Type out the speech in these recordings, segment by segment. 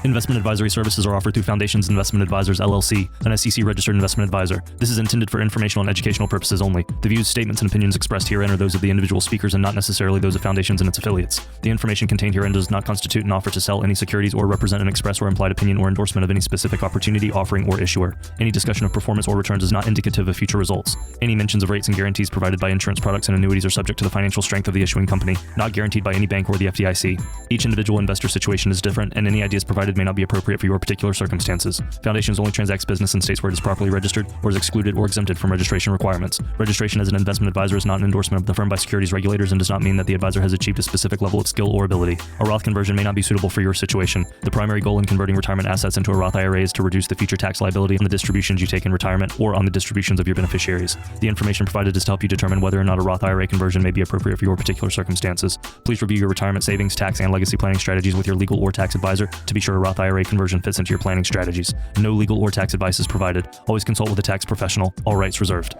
Investment advisory services are offered through Foundations Investment Advisors, LLC, an SEC-registered investment advisor. This is intended for informational and educational purposes only. The views, statements, and opinions expressed herein are those of the individual speakers and not necessarily those of Foundations and its affiliates. The information contained herein does not constitute an offer to sell any securities or represent an express or implied opinion or endorsement of any specific opportunity, offering, or issuer. Any discussion of performance or returns is not indicative of future results. Any mentions of rates and guarantees provided by insurance products and annuities are subject to the financial strength of the issuing company, not guaranteed by any bank or the FDIC. Each individual investor situation is different, and any ideas provided may not be appropriate for your particular circumstances. Foundations only transacts business in states where it is properly registered or is excluded or exempted from registration requirements. Registration as an investment advisor is not an endorsement of the firm by securities regulators and does not mean that the advisor has achieved a specific level of skill or ability. A Roth conversion may not be suitable for your situation. The primary goal in converting retirement assets into a Roth IRA is to reduce the future tax liability on the distributions you take in retirement or on the distributions of your beneficiaries. The information provided is to help you determine whether or not a Roth IRA conversion may be appropriate for your particular circumstances. Please review your retirement savings, tax, and legacy planning strategies with your legal or tax advisor to be sure a Roth IRA conversion fits into your planning strategies. No legal or tax advice is provided. Always consult with a tax professional. All rights reserved.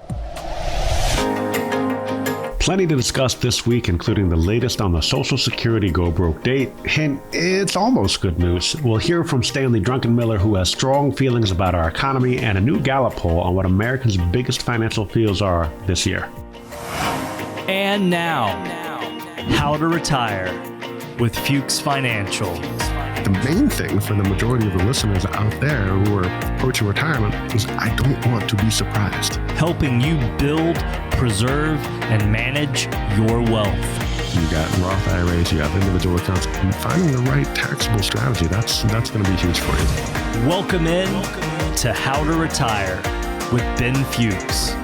Plenty to discuss this week, including the latest on the Social Security go broke date. Hint, it's almost good news. We'll hear from Stanley Drunkenmiller, who has strong feelings about our economy, and a new Gallup poll on what Americans' biggest financial fears are this year. And now, how to retire with Fuchs Financial. The main thing for the majority of the listeners out there who are approaching retirement is I don't want to be surprised. Helping you build, preserve, and manage your wealth. You got Roth IRAs, you have individual accounts, and finding the right taxable strategy, that's going to be huge for you. Welcome in to How to Retire with Ben Fuchs.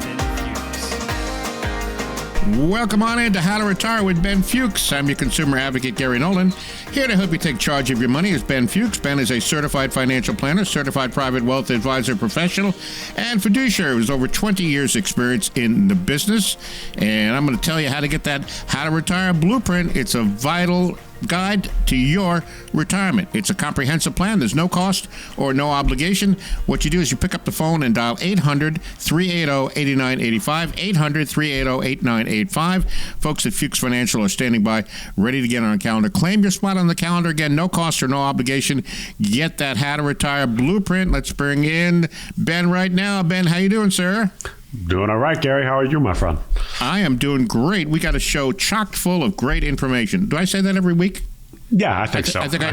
Welcome on in to How to Retire with Ben Fuchs. I'm your consumer advocate, Gary Nolan. Here to help you take charge of your money is Ben Fuchs. Ben is a certified financial planner, certified private wealth advisor professional, and fiduciary with over 20 years experience in the business. And I'm going to tell you how to get that How to Retire blueprint. It's a vital guide to your retirement. It's a comprehensive plan. There's no cost or no obligation. What you do is you pick up the phone and dial 800-380-8985, 800-380-8985. Folks at Fuchs Financial are standing by, ready to get on a calendar. Claim your spot on the calendar. Again, no cost or no obligation. Get that How to Retire blueprint. Let's bring in Ben right now. Ben, how you doing, sir? Doing all right, Gary. How are you, my friend? I am doing great. We got a show chock full of great information. Do I say that every week? Yeah, I think so. I think I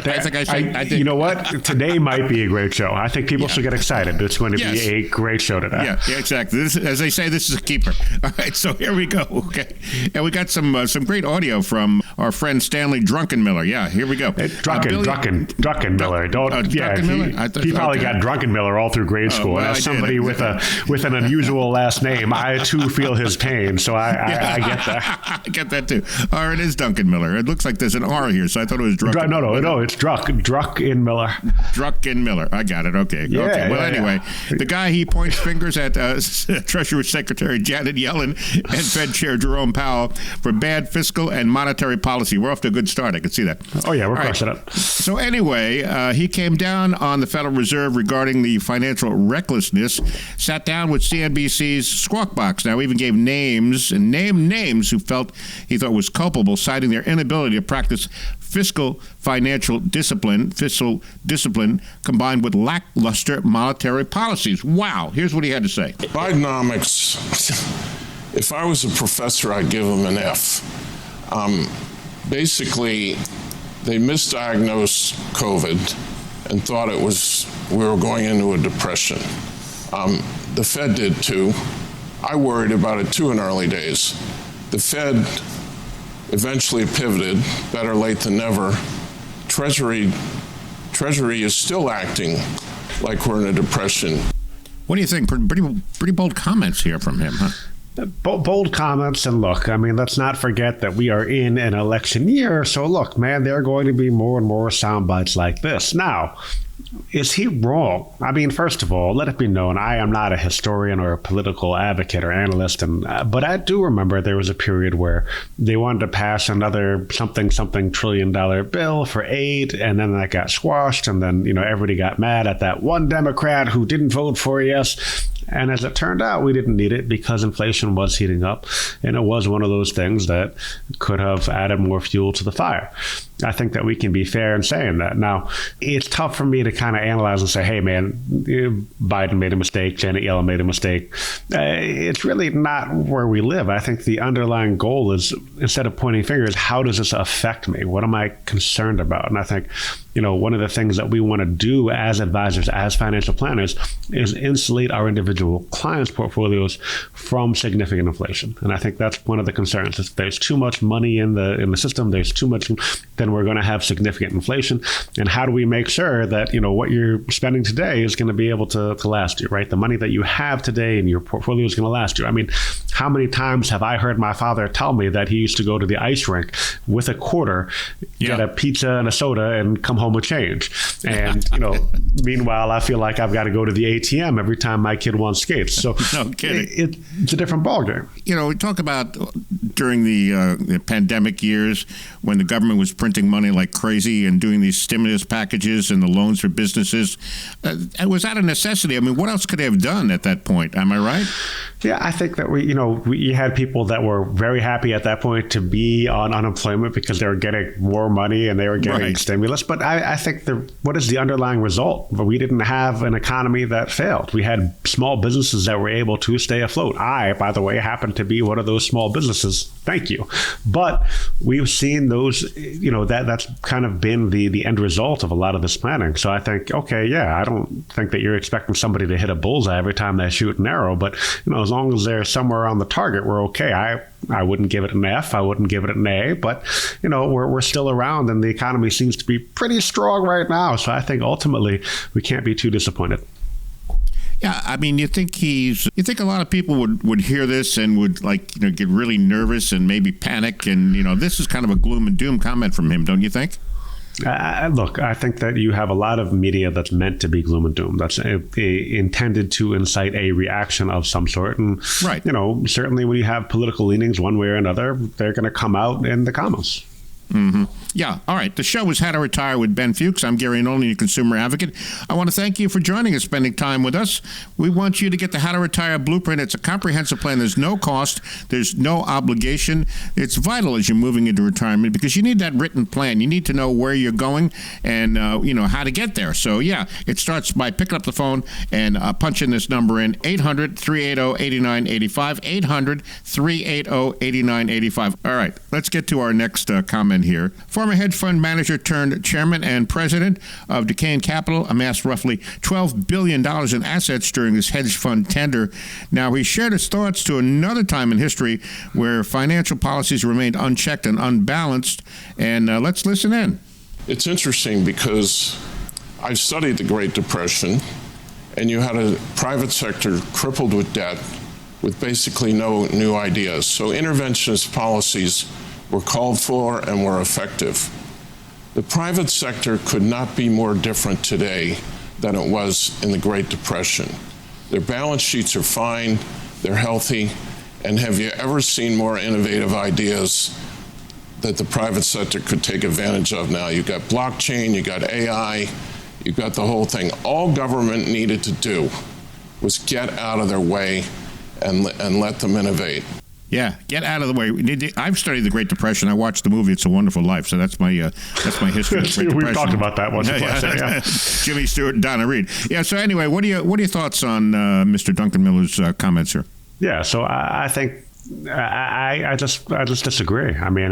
did. You know what? Today might be a great show. I think people should get excited. It's going to be a great show today. Yeah, exactly. As they say, this is a keeper. All right, so here we go. Okay, and we got some great audio from our friend Stanley Drunkenmiller. Yeah, here we go. Drunkenmiller. Drunkenmiller? He probably got Drunkenmiller all through grade school. Well, as somebody with an unusual last name, I too feel his pain. So I get that. I get that too. All right, it is Drunkenmiller. It looks like there's an R here, so I thought it was No, it's Drunkenmiller. Drunkenmiller. I got it. Okay. Yeah, okay. Well, yeah, anyway, the guy, he points fingers at Treasury Secretary Janet Yellen and Fed Chair Jerome Powell for bad fiscal and monetary policy. We're off to a good start. I can see that. Oh, yeah, we're crushing it. So anyway, he came down on the Federal Reserve regarding the financial recklessness, sat down with CNBC's Squawk Box. Now, even gave names and named names who he thought was culpable, citing their inability to practice fiscal discipline combined with lackluster monetary policies. Wow. Here's what he had to say. Bidenomics, if I was a professor, I'd give them an F. Basically, they misdiagnosed COVID and thought we were going into a depression. The Fed did too. I worried about it too in early days. The Fed eventually pivoted, better late than never. Treasury is still acting like we're in a depression. What do you think? Pretty bold comments here from him, huh? Bold comments, and look, I mean, let's not forget that we are in an election year, so look, man, there are going to be more and more sound bites like this. Now, is he wrong? I mean, first of all, let it be known, I am not a historian or a political advocate or analyst, but I do remember there was a period where they wanted to pass another something $1 trillion bill for aid, and then that got squashed, and then, everybody got mad at that one Democrat who didn't vote for yes. And as it turned out, we didn't need it because inflation was heating up. And it was one of those things that could have added more fuel to the fire. I think that we can be fair in saying that. Now, it's tough for me to kind of analyze and say, hey, man, Biden made a mistake, Janet Yellen made a mistake. It's really not where we live. I think the underlying goal is, instead of pointing fingers, how does this affect me? What am I concerned about? And I think, one of the things that we want to do as advisors, as financial planners, is insulate our individual clients' portfolios from significant inflation. And I think that's one of the concerns. If there's too much money in the system, there's too much, then we're going to have significant inflation. And how do we make sure that, what you're spending today is going to be able to last you, right? The money that you have today in your portfolio is going to last you. I mean, how many times have I heard my father tell me that he used to go to the ice rink with a quarter, get a pizza and a soda, and come home with change? And, meanwhile, I feel like I've got to go to the ATM every time my kid wants skates. So no kidding. It's a different ballgame. We talk about during the pandemic years when the government was printing money like crazy and doing these stimulus packages and the loans for businesses. It was out of necessity. I mean, what else could they have done at that point? Am I right? Yeah, I think that we had people that were very happy at that point to be on unemployment because they were getting more money and they were getting stimulus. But I think what is the underlying result? We didn't have an economy that failed. We had small businesses that were able to stay afloat. I, by the way, happen to be one of those small businesses. Thank you. But we've seen those, that's kind of been the end result of a lot of this planning. So I think, I don't think that you're expecting somebody to hit a bullseye every time they shoot an arrow. But, as long as they're somewhere around the target, we're okay. I wouldn't give it an F. I wouldn't give it an A. But, we're still around and the economy seems to be pretty strong right now. So I think ultimately we can't be too disappointed. Yeah, I mean, you think a lot of people would hear this and would get really nervous and maybe panic, and this is kind of a gloom and doom comment from him, don't you think? Look, I think that you have a lot of media that's meant to be gloom and doom. That's intended to incite a reaction of some sort. And, certainly when you have political leanings one way or another, they're going to come out in the comments. Mm-hmm. Yeah. All right. The show was How to Retire with Ben Fuchs. I'm Gary Nolan, your consumer advocate. I want to thank you for joining us, spending time with us. We want you to get the How to Retire Blueprint. It's a comprehensive plan. There's no cost. There's no obligation. It's vital as you're moving into retirement because you need that written plan. You need to know where you're going and, how to get there. So, it starts by picking up the phone and punching this number in, 800-380-8985, 800-380-8985. All right. Let's get to our next comment here. Former hedge fund manager turned chairman and president of Deccan Capital amassed roughly $12 billion in assets during this hedge fund tender. Now, he shared his thoughts to another time in history where financial policies remained unchecked and unbalanced. And let's listen in. It's interesting because I've studied the Great Depression, and you had a private sector crippled with debt with basically no new ideas. So interventionist policies were called for and were effective. The private sector could not be more different today than it was in the Great Depression. Their balance sheets are fine, they're healthy, and have you ever seen more innovative ideas that the private sector could take advantage of now? You've got blockchain, you've got AI, you've got the whole thing. All government needed to do was get out of their way and let them innovate. Yeah, get out of the way. I've studied the Great Depression. I watched the movie "It's a Wonderful Life," so that's my history of the Great Depression. We've talked about that once or twice. Jimmy Stewart and Donna Reed. Yeah. So anyway, what are your thoughts on Mr. Drunkenmiller's comments here? Yeah. So I think I just disagree. I mean,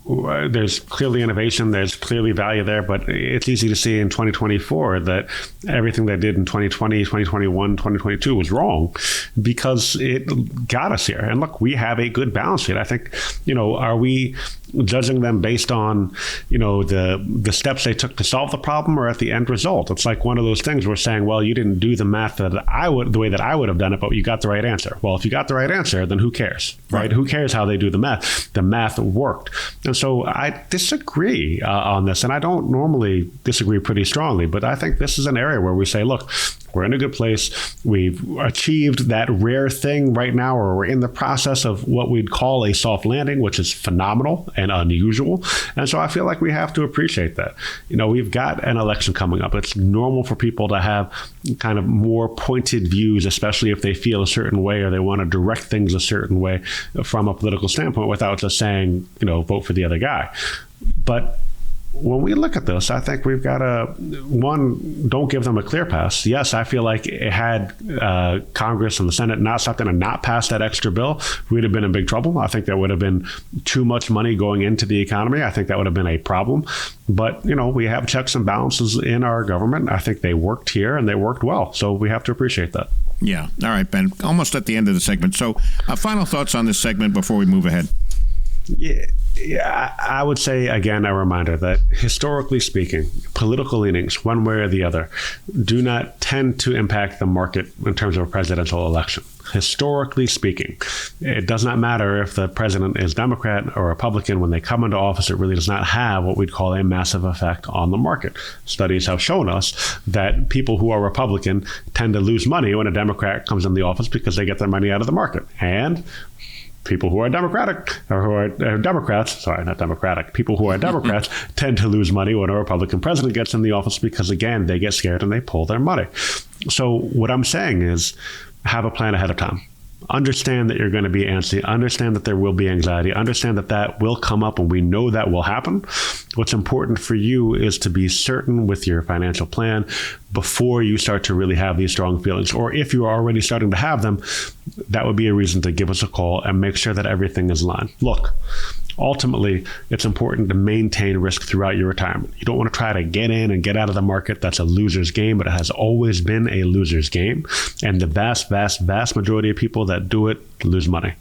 there's clearly innovation, there's clearly value there, but it's easy to see in 2024 that everything they did in 2020, 2021, 2022 was wrong because it got us here. And look, we have a good balance sheet. I think, are we judging them based on, the steps they took to solve the problem or at the end result? It's like one of those things we're saying, well, you didn't do the math the way that I would have done it, but you got the right answer. Well, if you got the right answer, then who cares, right? Who cares how they do the math? The math worked. And so I disagree on this, and I don't normally disagree pretty strongly, but I think this is an area where we say, look, We're in a good place. We've achieved that rare thing right now, or we're in the process of what we'd call a soft landing, which is phenomenal and unusual. And so I feel like we have to appreciate that. We've got an election coming up. It's normal for people to have kind of more pointed views, especially if they feel a certain way or they want to direct things a certain way from a political standpoint without just saying, vote for the other guy. But when we look at this, I think we've got don't give them a clear pass. Yes, I feel like it had Congress and the Senate not stepped in and not passed that extra bill, we'd have been in big trouble. I think that would have been too much money going into the economy. I think that would have been a problem. But, we have checks and balances in our government. I think they worked here and they worked well. So we have to appreciate that. Yeah. All right, Ben. Almost at the end of the segment. So final thoughts on this segment before we move ahead. Yeah, I would say, again, a reminder that historically speaking, political leanings, one way or the other, do not tend to impact the market in terms of a presidential election. Historically speaking, it does not matter if the president is Democrat or Republican. When they come into office, it really does not have what we'd call a massive effect on the market. Studies have shown us that people who are Republican tend to lose money when a Democrat comes in the office because they get their money out of the market. And people who are Democratic or who are Democrats, people who are Democrats tend to lose money when a Republican president gets in the office because, again, they get scared and they pull their money. So what I'm saying is have a plan ahead of time. Understand that you're going to be antsy. Understand that there will be anxiety. Understand that that will come up, and we know that will happen. What's important for you is to be certain with your financial plan before you start to really have these strong feelings. Or if you are already starting to have them, that would be a reason to give us a call and make sure that everything is in line. Look, ultimately, it's important to maintain risk throughout your retirement. You don't want to try to get in and get out of the market. That's a loser's game, but it has always been a loser's game. And the vast, vast, vast majority of people that do it lose money.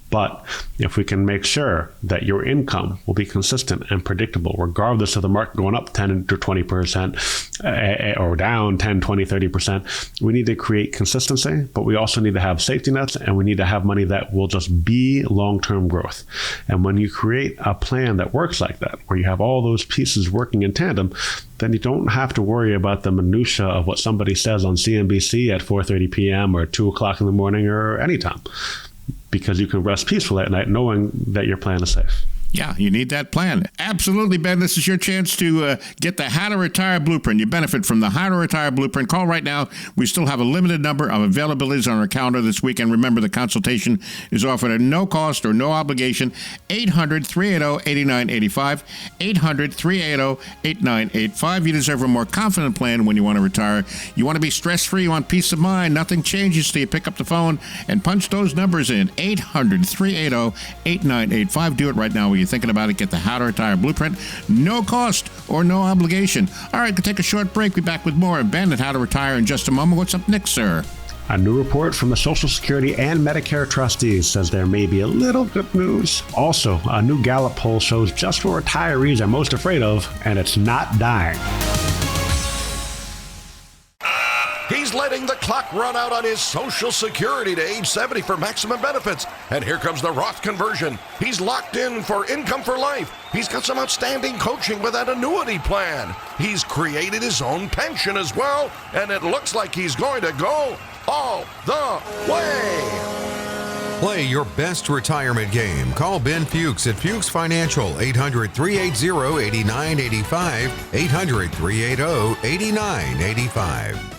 But if we can make sure that your income will be consistent and predictable, regardless of the market going up 10 to 20% or down 10, 20, 30%, we need to create consistency, but we also need to have safety nets, and we need to have money that will just be long-term growth. And when you create a plan that works like that, where you have all those pieces working in tandem, then you don't have to worry about the minutia of what somebody says on CNBC at 4:30 p.m. or 2 o'clock in the morning or anytime. Because you can rest peacefully at night knowing that your plan is safe. Yeah, you need that plan. Absolutely, Ben. This is your chance to get the How to Retire Blueprint. You benefit from the How to Retire Blueprint. Call right now. We still have a limited number of availabilities on our calendar this week. And remember, the consultation is offered at no cost or no obligation. 800-380-8985. 800-380-8985. You deserve a more confident plan when you want to retire. You want to be stress-free. You want peace of mind. Nothing changes till you pick up the phone and punch those numbers in. 800-380-8985. Do it right now. You're thinking about it, get the How to Retire Blueprint. No cost or no obligation. All right, we'll take a short break. We'll be back with more of Ben at How to Retire in just a moment. What's up next, sir? A new report from the Social Security and Medicare trustees says there may be a little good news. Also, a new Gallup poll shows just what retirees are most afraid of, and it's not dying. He's letting the clock run out on his Social Security to age 70 for maximum benefits. And here comes the Roth conversion. He's locked in for income for life. He's got some outstanding coaching with that annuity plan. He's created his own pension as well, and it looks like he's going to go all the way. Play your best retirement game. Call Ben Fuchs at Fuchs Financial, 800-380-8985, 800-380-8985.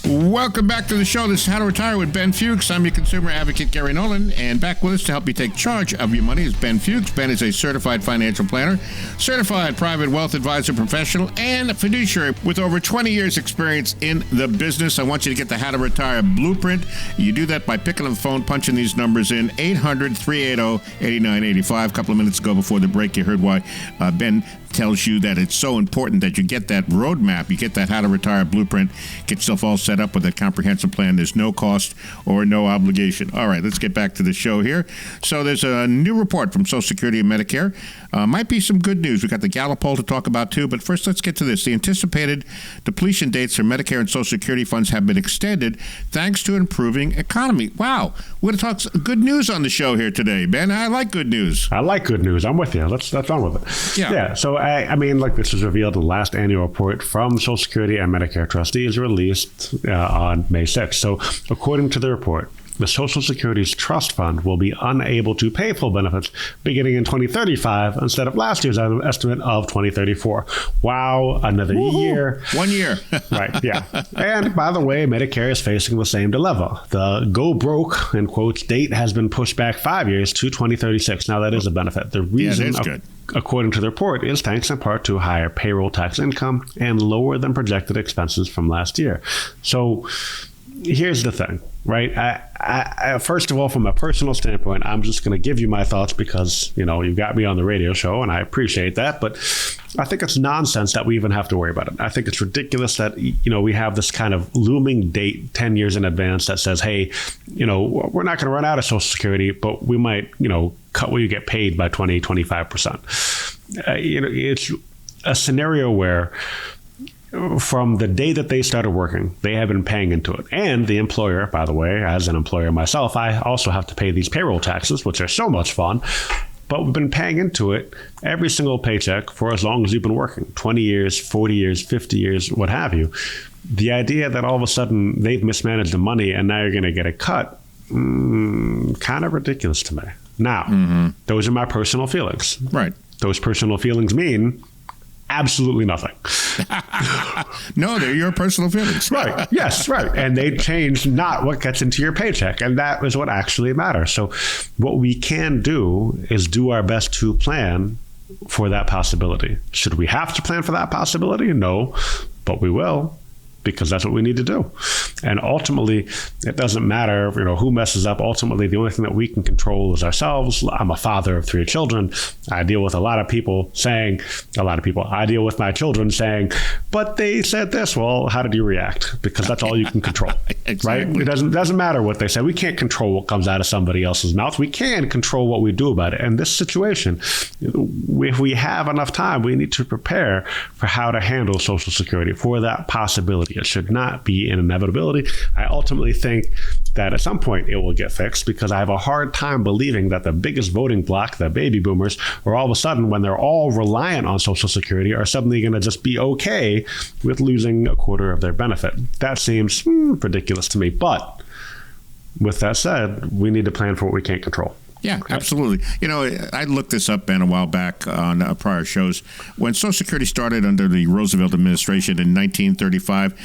Welcome back to the show. This is How to Retire with Ben Fuchs. I'm your consumer advocate, Gary Nolan, and back with us to help you take charge of your money is Ben Fuchs. Ben is a certified financial planner, certified private wealth advisor professional, and a fiduciary with over 20 years experience in the business. I want you to get the How to Retire Blueprint. You do that by picking up the phone, punching these numbers in, 800-380-8985. A couple of minutes ago before the break, you heard why Ben tells you that it's so important that you get that roadmap, you get that How to Retire Blueprint, get yourself all set up with that comprehensive plan. There's no cost or no obligation. All right, let's get back to the show here. So there's a new report from Social Security and Medicare. Might be some good news. We got the Gallup poll to talk about too, but first let's get to this. The anticipated depletion dates for Medicare and Social Security funds have been extended thanks to improving economy. Wow, we're going to talk good news on the show here today, Ben. I like good news. I like good news. I'm with you. Let's get on with it. Yeah. So I mean, look, this was revealed in the last annual report from Social Security and Medicare trustees released on May 6th. So according to the report, the Social Security's trust fund will be unable to pay full benefits beginning in 2035 instead of last year's estimate of 2034. Wow, another year. 1 year. Right, yeah. And by the way, Medicare is facing the same dilemma. The go broke, in quotes, date has been pushed back 5 years to 2036. Now, that is a benefit. The reason, that's good. According to the report, is thanks in part to higher payroll tax income and lower than projected expenses from last year. So here's the thing, right? I first of all, from a personal standpoint, I'm just going to give you my thoughts because, you know, you got me on the radio show and I appreciate that. But I think it's nonsense that we even have to worry about it. I think it's ridiculous that, you know, we have this kind of looming date 10 years in advance that says, hey, you know, we're not going to run out of Social Security, but we might, you know, cut what you get paid by 20-25%. You know, it's a scenario where from the day that they started working, they have been paying into it. And the employer, by the way, as an employer myself, I also have to pay these payroll taxes, which are so much fun. But we've been paying into it every single paycheck for as long as you've been working, 20 years, 40 years, 50 years, what have you. The idea that all of a sudden they've mismanaged the money and now you're going to get a cut, kind of ridiculous to me. Now, those are my personal feelings. Right. Those personal feelings mean absolutely nothing. No, they're your personal feelings. Right. Yes, right. And they change not what gets into your paycheck. And that is what actually matters. So what we can do is do our best to plan for that possibility. Should we have to plan for that possibility? No, but we will, because that's what we need to do. And ultimately, it doesn't matter, you know, who messes up. Ultimately, the only thing that we can control is ourselves. I'm a father of 3 children. I deal with I deal with my children saying, but they said this. Well, how did you react? Because that's all you can control. Exactly. Right? It doesn't matter what they say. We can't control what comes out of somebody else's mouth. We can control what we do about it. In this situation, if we have enough time, we need to prepare for how to handle Social Security for that possibility. It should not be an inevitability. I ultimately think that at some point it will get fixed, because I have a hard time believing that the biggest voting bloc, the baby boomers, are all of a sudden, when they're all reliant on Social Security, are suddenly going to just be okay with losing a quarter of their benefit. That seems ridiculous to me. But with that said, we need to plan for what we can't control. Yeah, absolutely. You know, I looked this up, Ben, a while back on prior shows. When Social Security started under the Roosevelt administration in 1935,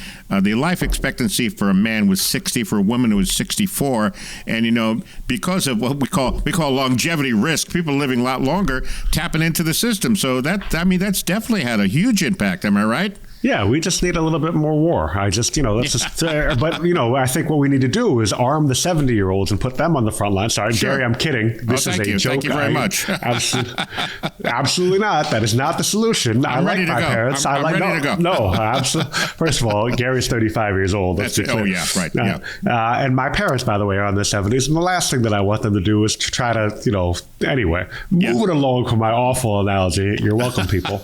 the life expectancy for a man was 60, for a woman it was 64. And, you know, because of what we call longevity risk, people living a lot longer tapping into the system. So that's definitely had a huge impact. Am I right? Yeah, we just need a little bit more war. But, you know, I think what we need to do is arm the 70-year-olds and put them on the front line. Sorry, Sure. Gary, I'm kidding. This is a joke. Thank you very much. Absolutely not. That is not the solution. I like my parents. I'm ready to go. No, absolutely. First of all, Gary's 35 years old. That's it. Oh, yeah, right. And my parents, by the way, are in their 70s. And the last thing that I want them to do is to try to, you know, anyway, move it along from my awful analogy. You're welcome, people.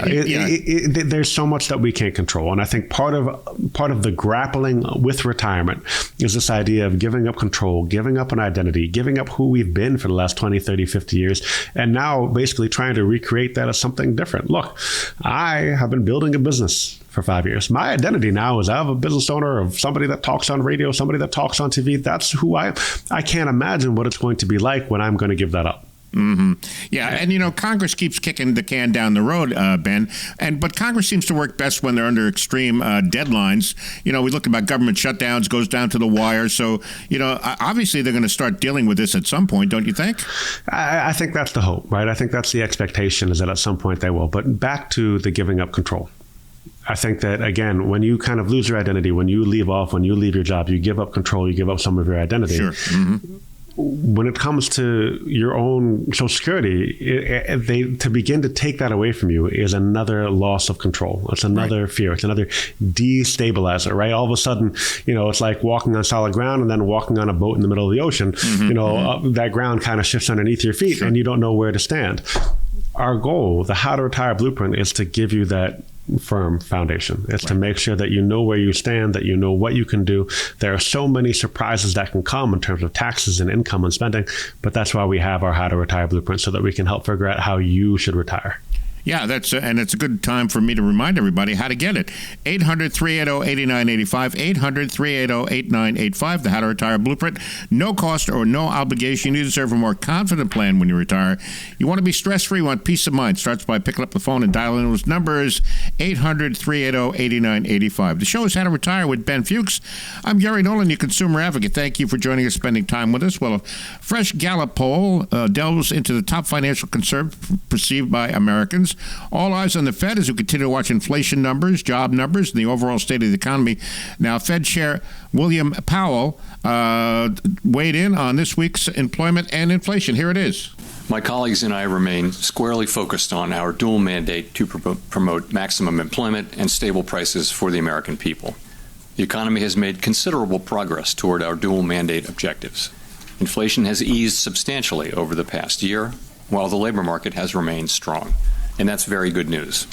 There's so much that we can't control. And I think part of the grappling with retirement is this idea of giving up control, giving up an identity, giving up who we've been for the last 20, 30, 50 years, and now basically trying to recreate that as something different. Look, I have been building a business for 5 years. My identity now is I'm a business owner, of somebody that talks on radio, somebody that talks on TV. That's who I can't imagine what it's going to be like when I'm going to give that up. Mm-hmm. Yeah, and you know, Congress keeps kicking the can down the road, Ben. But Congress seems to work best when they're under extreme deadlines. You know, we look about government shutdowns, goes down to the wire. So, you know, obviously they're going to start dealing with this at some point, don't you think? I think that's the hope, right? I think that's the expectation, is that at some point they will. But back to the giving up control. I think that, again, when you kind of lose your identity, when you leave your job, you give up control, you give up some of your identity. Sure. Mm-hmm. When it comes to your own Social Security, to begin to take that away from you is another loss of control. It's another fear. It's another destabilizer, right? All of a sudden, you know, it's like walking on solid ground and then walking on a boat in the middle of the ocean. Mm-hmm, you know, that ground kind of shifts underneath your feet and you don't know where to stand. Our goal, the How to Retire Blueprint, is to give you that firm foundation. It's to make sure that you know where you stand, that you know what you can do. There are so many surprises that can come in terms of taxes and income and spending, but that's why we have our How to Retire Blueprint, so that we can help figure out how you should retire. Yeah, and it's a good time for me to remind everybody how to get it. 800-380-8985, 800-380-8985, the How to Retire Blueprint. No cost or no obligation. You deserve a more confident plan when you retire. You want to be stress-free, you want peace of mind. Starts by picking up the phone and dialing those numbers, 800-380-8985. The show is How to Retire with Ben Fuchs. I'm Gary Nolan, your consumer advocate. Thank you for joining us, spending time with us. Well, a fresh Gallup poll delves into the top financial concerns perceived by Americans. All eyes on the Fed as we continue to watch inflation numbers, job numbers, and the overall state of the economy. Now, Fed Chair William Powell weighed in on this week's employment and inflation. Here it is. My colleagues and I remain squarely focused on our dual mandate to promote maximum employment and stable prices for the American people. The economy has made considerable progress toward our dual mandate objectives. Inflation has eased substantially over the past year, while the labor market has remained strong. And that's very good news.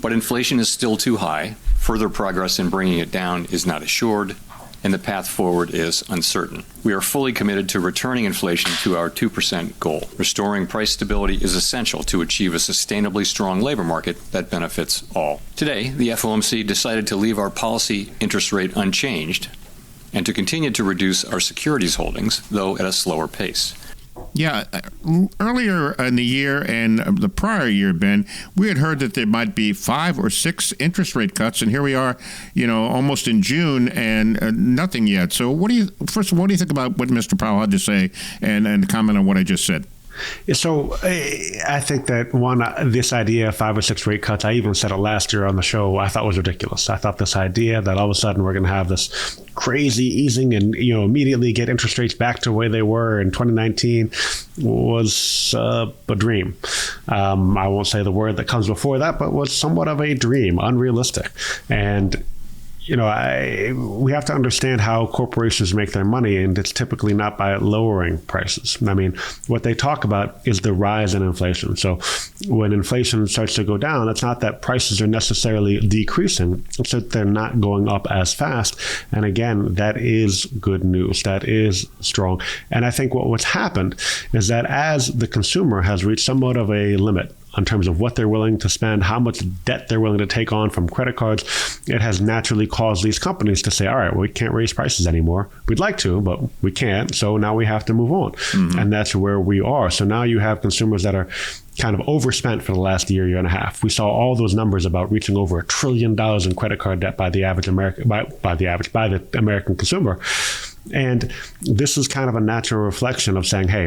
But inflation is still too high, further progress in bringing it down is not assured, and the path forward is uncertain. We are fully committed to returning inflation to our 2% goal. Restoring price stability is essential to achieve a sustainably strong labor market that benefits all. Today, the FOMC decided to leave our policy interest rate unchanged and to continue to reduce our securities holdings, though at a slower pace. Yeah, earlier in the year and the prior year, Ben, we had heard that there might be 5 or 6 interest rate cuts, and here we are, almost in June, and nothing yet. So, what do you think about what Mr. Powell had to say, and comment on what I just said? So I think that this idea of 5 or 6 rate cuts, I even said it last year on the show, I thought was ridiculous. I thought this idea that all of a sudden we're going to have this crazy easing and immediately get interest rates back to where they were in 2019 was a dream. I won't say the word that comes before that, but was somewhat of a dream, unrealistic. And we have to understand how corporations make their money, and it's typically not by lowering prices. I mean, what they talk about is the rise in inflation. So when inflation starts to go down, it's not that prices are necessarily decreasing, it's that they're not going up as fast. And again, that is good news. That is strong. And I think what's happened is that as the consumer has reached somewhat of a limit in terms of what they're willing to spend, how much debt they're willing to take on from credit cards, it has naturally caused these companies to say, all right, we can't raise prices anymore. We'd like to, but we can't. So now we have to move on. Mm-hmm. And that's where we are. So now you have consumers that are kind of overspent for the last year and a half. We saw all those numbers about reaching over $1 trillion in credit card debt by the American consumer. And this is kind of a natural reflection of saying, hey,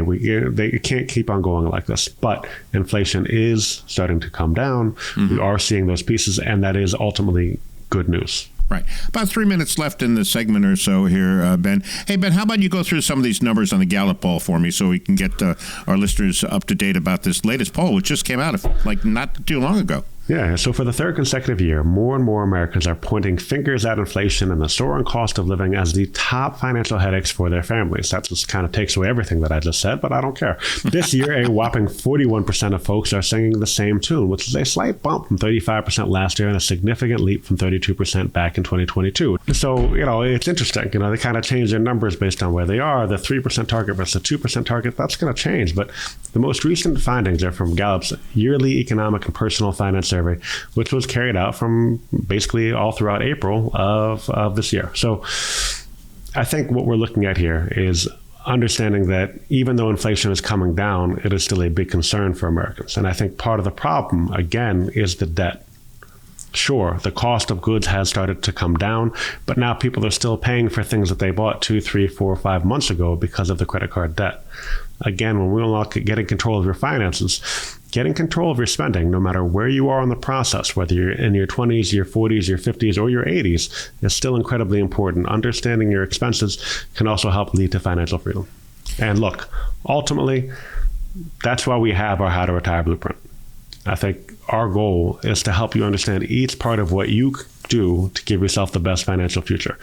they can't keep on going like this. But inflation is starting to come down. Mm-hmm. We are seeing those pieces, and that is ultimately good news. Right. About 3 minutes left in the segment or so here, Ben. Hey, Ben, how about you go through some of these numbers on the Gallup poll for me so we can get our listeners up to date about this latest poll, which just came out not too long ago. Yeah, so for the third consecutive year, more and more Americans are pointing fingers at inflation and the soaring cost of living as the top financial headaches for their families. That just kind of takes away everything that I just said, but I don't care. This year, a whopping 41% of folks are singing the same tune, which is a slight bump from 35% last year and a significant leap from 32% back in 2022. So, it's interesting. They kind of change their numbers based on where they are. The 3% target versus the 2% target, that's going to change. But the most recent findings are from Gallup's yearly economic and personal finance survey, which was carried out from basically all throughout April of this year. So I think what we're looking at here is understanding that even though inflation is coming down, it is still a big concern for Americans. And I think part of the problem, again, is the debt. Sure, the cost of goods has started to come down, but now people are still paying for things that they bought 2, 3, 4, 5 months ago because of the credit card debt. Again, when we unlock getting control of your finances, getting control of your spending, no matter where you are in the process, whether you're in your 20s, your 40s, your 50s, or your 80s, is still incredibly important. Understanding your expenses can also help lead to financial freedom. And look, ultimately, that's why we have our How to Retire Blueprint. I think our goal is to help you understand each part of what you do to give yourself the best financial future.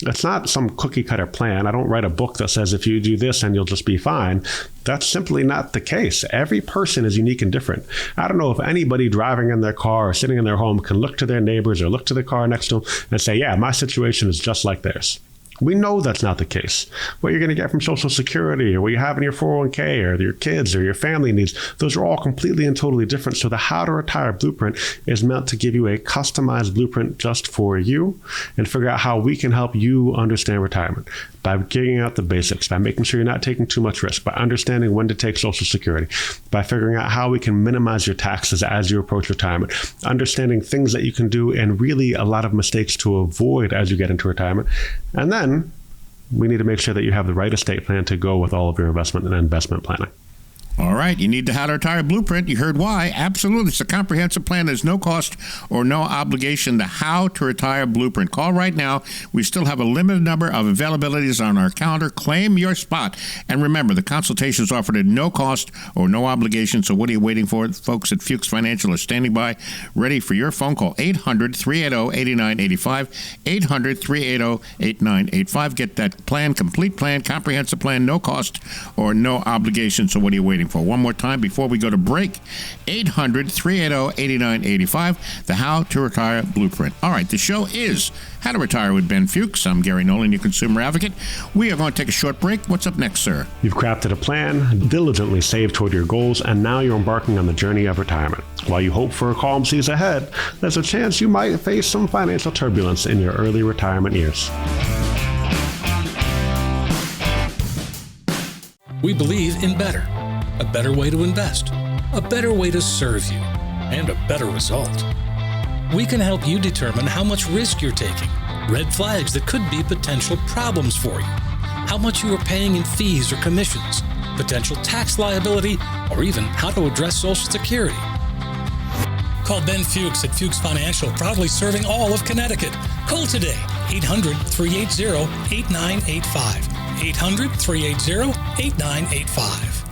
It's not some cookie cutter plan. I don't write a book that says if you do this and you'll just be fine. That's simply not the case. Every person is unique and different. I don't know if anybody driving in their car or sitting in their home can look to their neighbors or look to the car next to them and say, yeah, my situation is just like theirs. We know that's not the case. What you're going to get from Social Security or what you have in your 401k or your kids or your family needs, those are all completely and totally different. So the How to Retire Blueprint is meant to give you a customized blueprint just for you and figure out how we can help you understand retirement by getting out the basics, by making sure you're not taking too much risk, by understanding when to take Social Security, by figuring out how we can minimize your taxes as you approach retirement, understanding things that you can do and really a lot of mistakes to avoid as you get into retirement. And then we need to make sure that you have the right estate plan to go with all of your investment and investment planning. All right, you need the How to Retire Blueprint. You heard why. Absolutely. It's a comprehensive plan. There's no cost or no obligation. The How to Retire Blueprint. Call right now. We still have a limited number of availabilities on our calendar. Claim your spot. And remember, the consultation is offered at no cost or no obligation. So what are you waiting for? Folks at Fuchs Financial are standing by, ready for your phone call. 800-380-8985. 800-380-8985. Get that plan, complete plan, comprehensive plan, no cost or no obligation. So what are you waiting for? One more time before we go to break, 800-380-8985, the How to Retire Blueprint. All right, the show is How to Retire with Ben Fuchs. I'm Gary Nolan, your consumer advocate. We are going to take a short break. What's up next, sir? You've crafted a plan, diligently saved toward your goals, and now you're embarking on the journey of retirement. While you hope for a calm seas ahead, there's a chance you might face some financial turbulence in your early retirement years. We believe in better. A better way to invest, a better way to serve you, and a better result. We can help you determine how much risk you're taking, red flags that could be potential problems for you, how much you are paying in fees or commissions, potential tax liability, or even how to address Social Security. Call Ben Fuchs at Fuchs Financial, proudly serving all of Connecticut. Call today, 800-380-8985. 800-380-8985.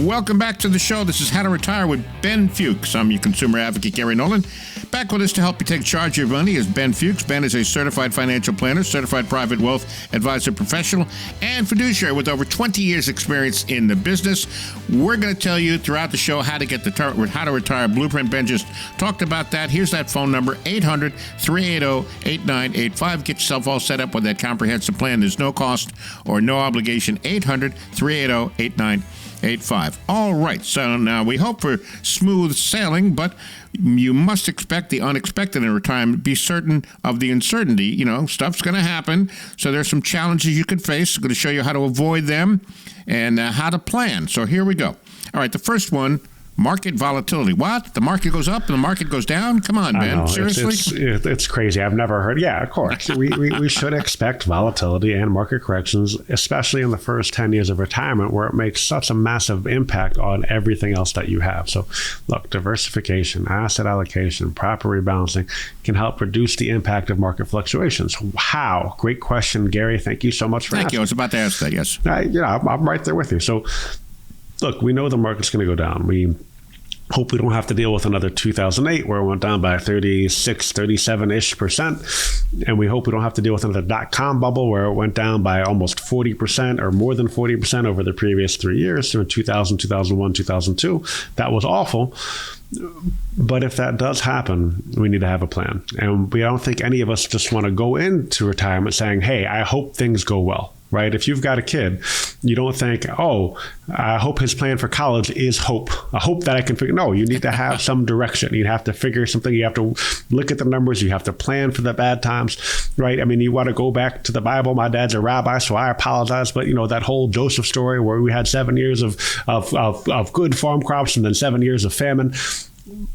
Welcome back to the show. This is How to Retire with Ben Fuchs. I'm your consumer advocate, Gary Nolan. Back with us to help you take charge of your money is Ben Fuchs. Ben is a certified financial planner, certified private wealth advisor professional, and fiduciary with over 20 years experience in the business. We're going to tell you throughout the show how to get the How to Retire Blueprint. Ben just talked about that. Here's that phone number, 800-380-8985. Get yourself all set up with that comprehensive plan. There's no cost or no obligation. 800-380-8985. All right, so now we hope for smooth sailing, but you must expect the unexpected in retirement. Be certain of the uncertainty. You know, stuff's going to happen, so there's some challenges you could face. I'm going to show you how to avoid them and how to plan. So here we go. All right, the first one, market volatility. What? The market goes up and the market goes down? Come on, Ben. Seriously? It's crazy. I've never heard. Yeah, of course. We should expect volatility and market corrections, especially in the first 10 years of retirement, where it makes such a massive impact on everything else that you have. So, look, diversification, asset allocation, proper rebalancing can help reduce the impact of market fluctuations. How? Great question, Gary. Thank you so much for asking. Thank you. I was about to ask that, yes. I'm right there with you. So, look, we know the market's going to go down. We hope we don't have to deal with another 2008 where it went down by 36, 37-ish%. And we hope we don't have to deal with another dot-com bubble where it went down by almost 40% or more than 40% over the previous 3 years, so in 2000, 2001, 2002. That was awful. But if that does happen, we need to have a plan. And I don't think any of us just want to go into retirement saying, hey, I hope things go well. Right? If you've got a kid, you don't think, oh, I hope his plan for college is hope. I hope that I can figure. No, you need to have some direction. You have to figure something. You have to look at the numbers. You have to plan for the bad times, right? I mean, you want to go back to the Bible. My dad's a rabbi, so I apologize. But, that whole Joseph story where we had 7 years of good farm crops and then 7 years of famine,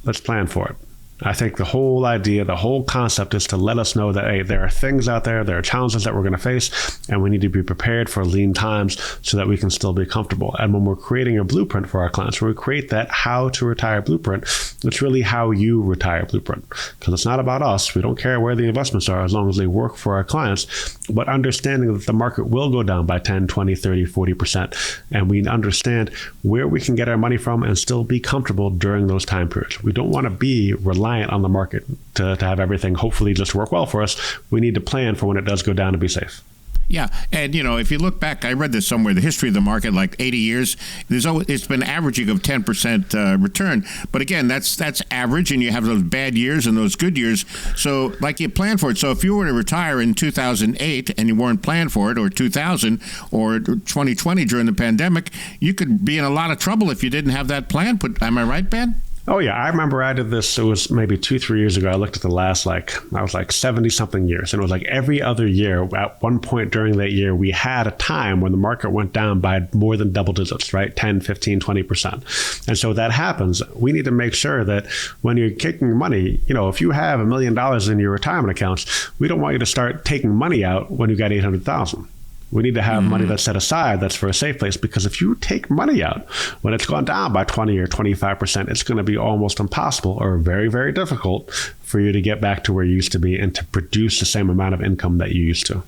let's plan for it. I think the whole idea, the whole concept is to let us know that, hey, there are things out there are challenges that we're going to face, and we need to be prepared for lean times so that we can still be comfortable. And when we're creating a blueprint for our clients, when we create that how to retire blueprint, it's really how you retire blueprint. Because it's not about us. We don't care where the investments are as long as they work for our clients. But understanding that the market will go down by 10, 20, 30, 40%. And we understand where we can get our money from and still be comfortable during those time periods. We don't want to be reliant on the market to have everything hopefully just work well for us. We need to plan for when it does go down to be safe. Yeah, and if you look back, I read this somewhere, the history of the market, like 80 years, it's been averaging of 10% return. But again, that's average, and you have those bad years and those good years. So like you plan for it. So if you were to retire in 2008 and you weren't planned for it, or 2000 or 2020 during the pandemic, you could be in a lot of trouble if you didn't have that plan put. Am I right, Ben? Oh, yeah. I remember I did this. It was maybe 2-3 years ago. I looked at the last, I was 70-something years. And it was like every other year, at one point during that year, we had a time when the market went down by more than double digits, right? 10, 15, 20%. And so that happens. We need to make sure that when you're taking money, if you have $1 million in your retirement accounts, we don't want you to start taking money out when you got $800,000. We need to have money that's set aside that's for a safe place, because if you take money out when it's gone down by 20 or 25%, it's going to be almost impossible or very, very difficult for you to get back to where you used to be and to produce the same amount of income that you used to.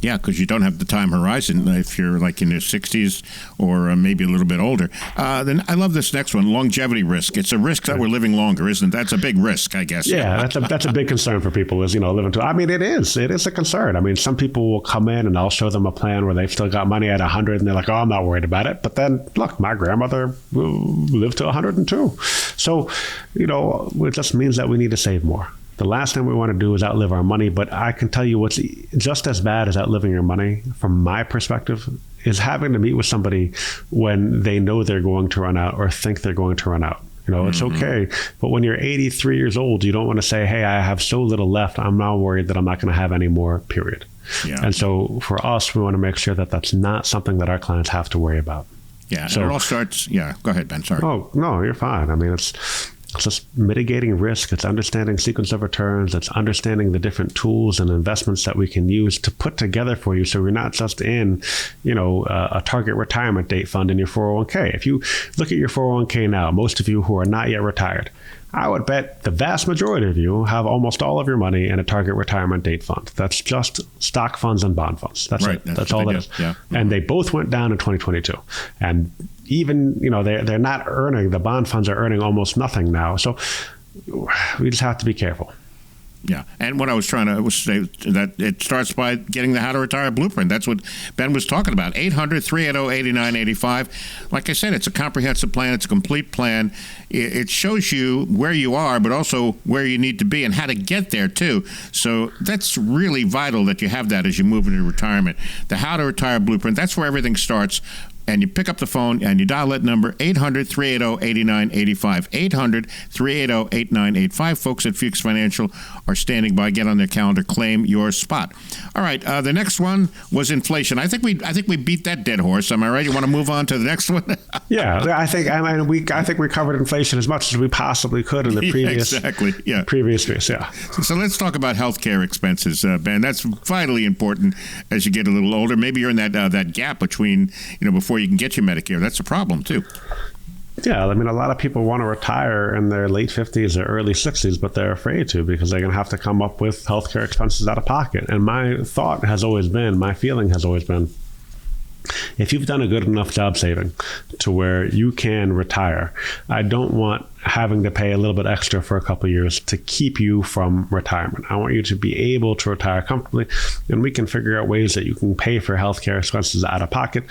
Yeah, because you don't have the time horizon if you're like in your 60s or maybe a little bit older. Then I love this next one, longevity risk. It's a risk that we're living longer, isn't it? That's a big risk, I guess. Yeah, that's a big concern for people is, living to. I mean, it is a concern. I mean, some people will come in and I'll show them a plan where they've still got money at 100 and they're like, oh, I'm not worried about it. But then, look, my grandmother lived to 102. So, it just means that we need to save more. The last thing we want to do is outlive our money, but I can tell you what's just as bad as outliving your money, from my perspective, is having to meet with somebody when they know they're going to run out or think they're going to run out. It's okay. But when you're 83 years old, you don't want to say, hey, I have so little left, I'm now worried that I'm not going to have any more, period. Yeah. And so for us, we want to make sure that that's not something that our clients have to worry about. Yeah, so it all starts, go ahead, Ben, sorry. Oh, no, you're fine. I mean, it's just mitigating risk. It's understanding sequence of returns. It's understanding the different tools and investments that we can use to put together for you. So we're not just in, a target retirement date fund in your 401k. If you look at your 401k now, most of you who are not yet retired, I would bet the vast majority of you have almost all of your money in a target retirement date fund. That's just stock funds and bond funds. That's right. That's all that is. Yeah. And they both went down in 2022. And even, they're not earning, the bond funds are earning almost nothing now. So we just have to be careful. Yeah. And what I was trying to say, that it starts by getting the How to Retire Blueprint. That's what Ben was talking about. 800-380-8985. Like I said, it's a comprehensive plan. It's a complete plan. It shows you where you are, but also where you need to be and how to get there, too. So that's really vital that you have that as you move into retirement. The How to Retire Blueprint, that's where everything starts. And you pick up the phone and you dial that number, 800-380-8985. 800-380-8985. Folks at Fuchs Financial are standing by. Get on their calendar, claim your spot. All right, the next one was inflation. I think we beat that dead horse. Am I right? You want to move on to the next one? Yeah, I think we covered inflation as much as we possibly could in the previous previous piece. Yeah. So let's talk about healthcare expenses, Ben. That's vitally important as you get a little older. Maybe you're in that gap between before you can get your Medicare. That's a problem too. Yeah, I mean, a lot of people want to retire in their late 50s or early 60s, but they're afraid to because they're going to have to come up with healthcare expenses out of pocket. And my feeling has always been, if you've done a good enough job saving to where you can retire, I don't want having to pay a little bit extra for a couple of years to keep you from retirement. I want you to be able to retire comfortably, and we can figure out ways that you can pay for healthcare expenses out of pocket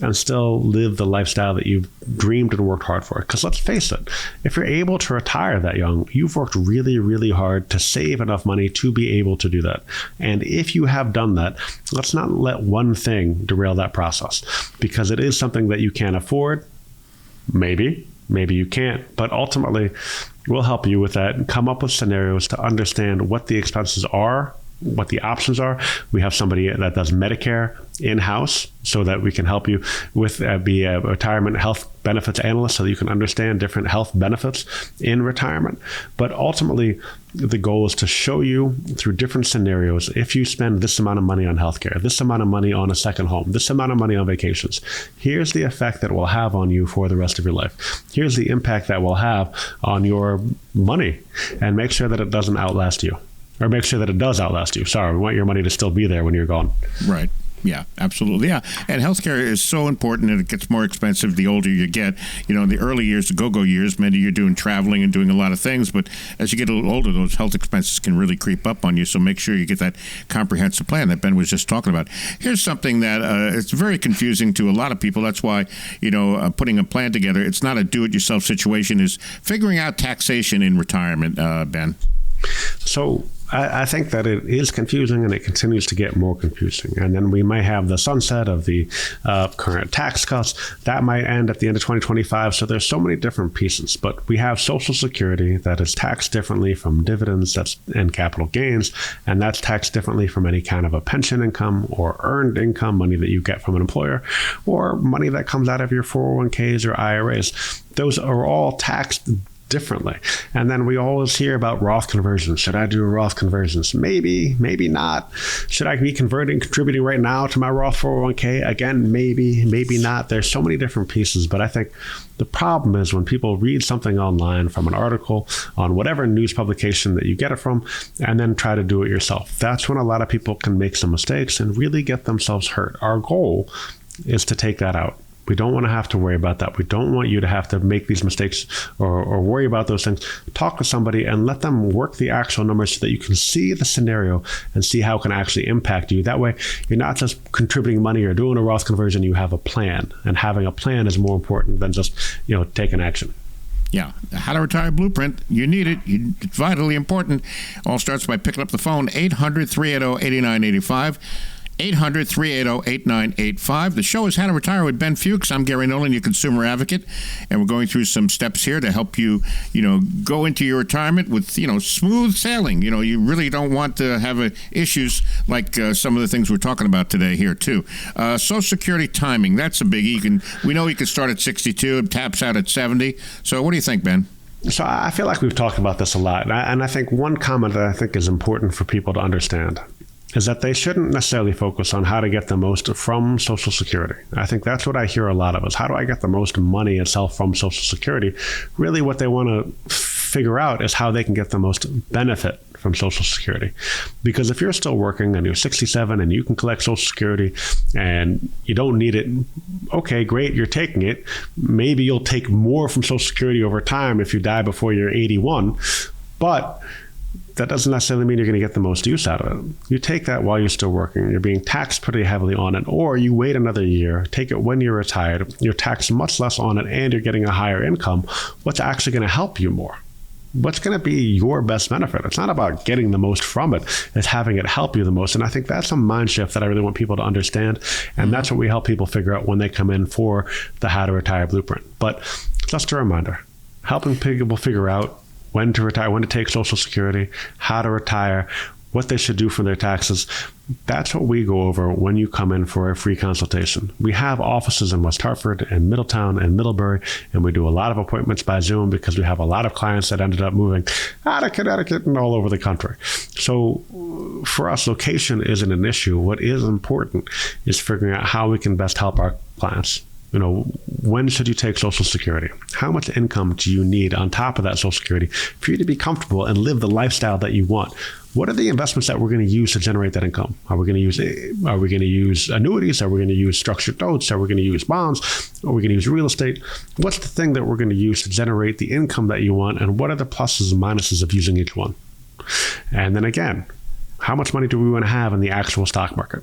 and still live the lifestyle that you've dreamed and worked hard for. Because let's face it, if you're able to retire that young, you've worked really, really hard to save enough money to be able to do that. And if you have done that, let's not let one thing derail that process, because it is something that you can't afford. Maybe you can't, but ultimately we'll help you with that and come up with scenarios to understand what the expenses are what the options are. We have somebody that does Medicare in-house so that we can help you with be a retirement health benefits analyst so that you can understand different health benefits in retirement. But ultimately, the goal is to show you through different scenarios, if you spend this amount of money on healthcare, this amount of money on a second home, this amount of money on vacations, here's the effect that it will have on you for the rest of your life. Here's the impact that will have on your money, and make sure that it doesn't outlast you. Or make sure that it does outlast you. Sorry, we want your money to still be there when you're gone. Right. Yeah, absolutely. Yeah. And healthcare is so important, and it gets more expensive the older you get. You know, in the early years, the go-go years, maybe you're doing traveling and doing a lot of things, but as you get a little older, those health expenses can really creep up on you. So make sure you get that comprehensive plan that Ben was just talking about. Here's something that it's very confusing to a lot of people. That's why, putting a plan together, it's not a do-it-yourself situation, is figuring out taxation in retirement, Ben. So I think that it is confusing, and it continues to get more confusing. And then we might have the sunset of the current tax cuts. That might end at the end of 2025. So there's so many different pieces. But we have Social Security that is taxed differently from dividends and capital gains. And that's taxed differently from any kind of a pension income or earned income, money that you get from an employer, or money that comes out of your 401ks or IRAs. Those are all taxed differently. And then we always hear about Roth conversions. Should I do a Roth conversions? Maybe, maybe not. Should I be contributing right now to my Roth 401k? Again, maybe, maybe not. There's so many different pieces, but I think the problem is when people read something online from an article on whatever news publication that you get it from, and then try to do it yourself. That's when a lot of people can make some mistakes and really get themselves hurt. Our goal is to take that out. We don't want to have to worry about that. We don't want you to have to make these mistakes or worry about those things. Talk to somebody and let them work the actual numbers so that you can see the scenario and see how it can actually impact you. That way, you're not just contributing money or doing a Roth conversion. You have a plan, and having a plan is more important than just taking action. Yeah. The How to Retire Blueprint. You need it. It's vitally important. All starts by picking up the phone, 800-380-8985. 800-380-8985. The show is How to Retire with Ben Fuchs. I'm Gary Nolan, your consumer advocate, and we're going through some steps here to help you, go into your retirement with, smooth sailing. You really don't want to have issues like some of the things we're talking about today here, too. Social Security timing, that's a biggie. We know you can start at 62, it taps out at 70. So what do you think, Ben? So I feel like we've talked about this a lot, and I think one comment that I think is important for people to understand is that they shouldn't necessarily focus on how to get the most from Social Security. I think that's what I hear a lot of is, how do I get the most money itself from Social Security? Really what they want to figure out is how they can get the most benefit from Social Security. Because if you're still working and you're 67 and you can collect Social Security and you don't need it, okay, great, you're taking it. Maybe you'll take more from Social Security over time if you die before you're 81, but that doesn't necessarily mean you're going to get the most use out of it. You take that while you're still working. You're being taxed pretty heavily on it, or you wait another year, take it when you're retired. You're taxed much less on it, and you're getting a higher income. What's actually going to help you more? What's going to be your best benefit? It's not about getting the most from it. It's having it help you the most. And I think that's a mind shift that I really want people to understand. And that's what we help people figure out when they come in for the How to Retire Blueprint. But just a reminder, helping people figure out when to retire, when to take Social Security, how to retire, what they should do for their taxes. That's what we go over when you come in for a free consultation. We have offices in West Hartford and Middletown and Middlebury, and we do a lot of appointments by Zoom because we have a lot of clients that ended up moving out of Connecticut and all over the country. So for us, location isn't an issue. What is important is figuring out how we can best help our clients. When should you take Social Security? How much income do you need on top of that Social Security for you to be comfortable and live the lifestyle that you want? What are the investments that we're going to use to generate that income? Are we going to use annuities? Are we going to use structured notes? Are we going to use bonds? Are we going to use real estate? What's the thing that we're going to use to generate the income that you want? And what are the pluses and minuses of using each one? And then again, how much money do we want to have in the actual stock market?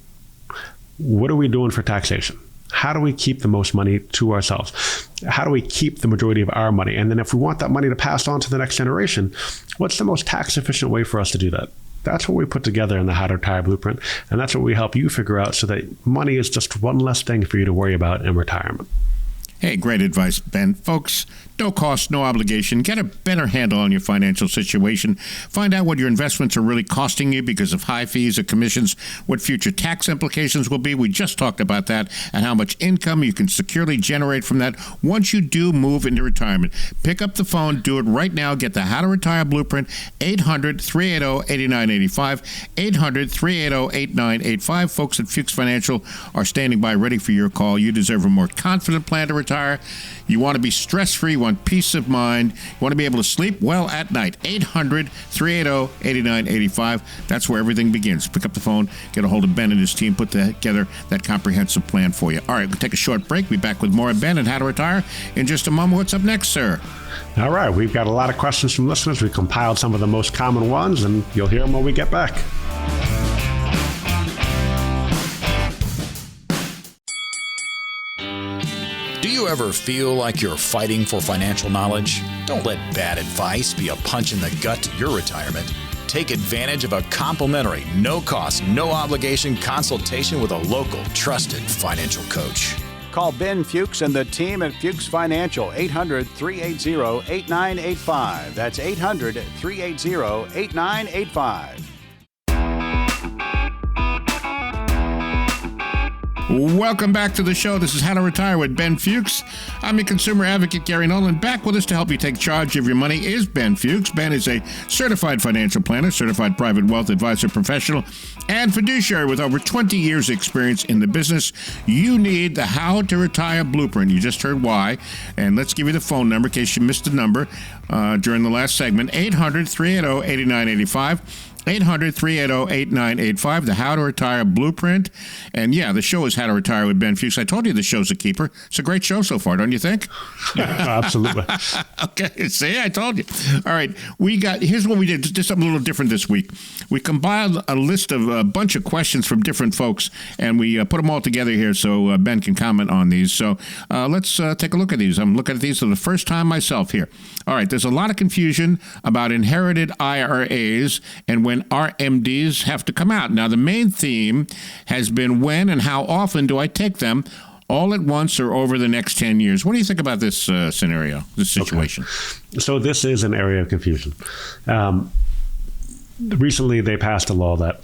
What are we doing for taxation? How do we keep the most money to ourselves? How do we keep the majority of our money? And then if we want that money to pass on to the next generation, what's the most tax efficient way for us to do that? That's what we put together in the How to Retire Blueprint. And that's what we help you figure out so that money is just one less thing for you to worry about in retirement. Hey, great advice, Ben. Folks, no cost, no obligation. Get a better handle on your financial situation. Find out what your investments are really costing you because of high fees or commissions, what future tax implications will be. We just talked about that, and how much income you can securely generate from that once you do move into retirement. Pick up the phone. Do it right now. Get the How to Retire Blueprint, 800-380-8985, 800-380-8985. Folks at Fuchs Financial are standing by ready for your call. You deserve a more confident plan to retire. You want to be stress-free, you want peace of mind, you want to be able to sleep well at night. 800-380-8985. That's where everything begins. Pick up the phone, get a hold of Ben and his team, put together that comprehensive plan for you. All right, we'll take a short break. Be back with more of Ben and How to Retire in just a moment. What's up next, sir? All right, we've got a lot of questions from listeners. We compiled some of the most common ones, and you'll hear them when we get back. Do you ever feel like you're fighting for financial knowledge? Don't let bad advice be a punch in the gut to your retirement. Take advantage of a complimentary, no-cost, no-obligation consultation with a local, trusted financial coach. Call Ben Fuchs and the team at Fuchs Financial, 800-380-8985. That's 800-380-8985. Welcome back to the show. This is How to Retire with Ben Fuchs. I'm your consumer advocate, Gary Nolan. Back with us to help you take charge of your money is Ben Fuchs. Ben is a certified financial planner, certified private wealth advisor professional, and fiduciary with over 20 years experience in the business. You need the How to Retire Blueprint. You just heard why. And let's give you the phone number in case you missed the number during the last segment, 800-380-8985. 800-380-8985, the How to Retire Blueprint. And yeah, the show is How to Retire with Ben Fuchs. I told you the show's a keeper. It's a great show so far, don't you think? Yeah, absolutely. Okay, see, I told you. All right, here's what we did, just something a little different this week. We compiled a list of a bunch of questions from different folks, and we put them all together here so Ben can comment on these. So let's take a look at these. I'm looking at these for the first time myself here. All right, there's a lot of confusion about inherited IRAs and when RMDs have to come out. Now, the main theme has been when and how often do I take them, all at once or over the next 10 years? What do you think about this scenario, this situation? Okay. So this is an area of confusion. Recently, they passed a law that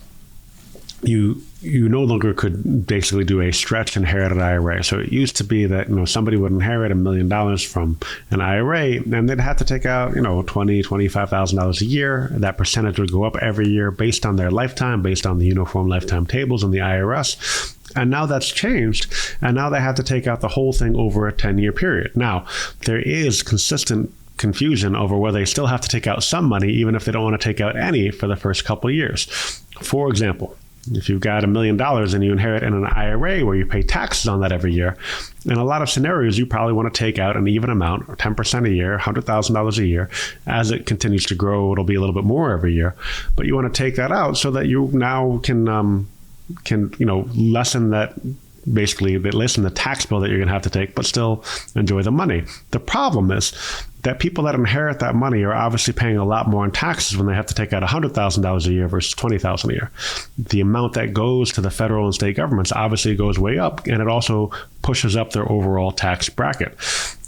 you no longer could basically do a stretch inherited IRA. So it used to be that somebody would inherit $1 million from an IRA, and they'd have to take out $25,000 a year. That percentage would go up every year based on their lifetime, based on the uniform lifetime tables in the IRS. And now that's changed, and now they have to take out the whole thing over a 10-year period. Now, there is consistent confusion over whether they still have to take out some money, even if they don't want to take out any for the first couple of years. For example, if you've got $1 million and you inherit in an IRA where you pay taxes on that every year, in a lot of scenarios, you probably want to take out an even amount, or 10% a year, $100,000 a year. As it continues to grow, it'll be a little bit more every year. But you want to take that out so that you now can lessen that. Basically, they lessen the tax bill that you're going to have to take, but still enjoy the money. The problem is that people that inherit that money are obviously paying a lot more in taxes when they have to take out $100,000 a year versus $20,000 a year. The amount that goes to the federal and state governments obviously goes way up, and it also pushes up their overall tax bracket.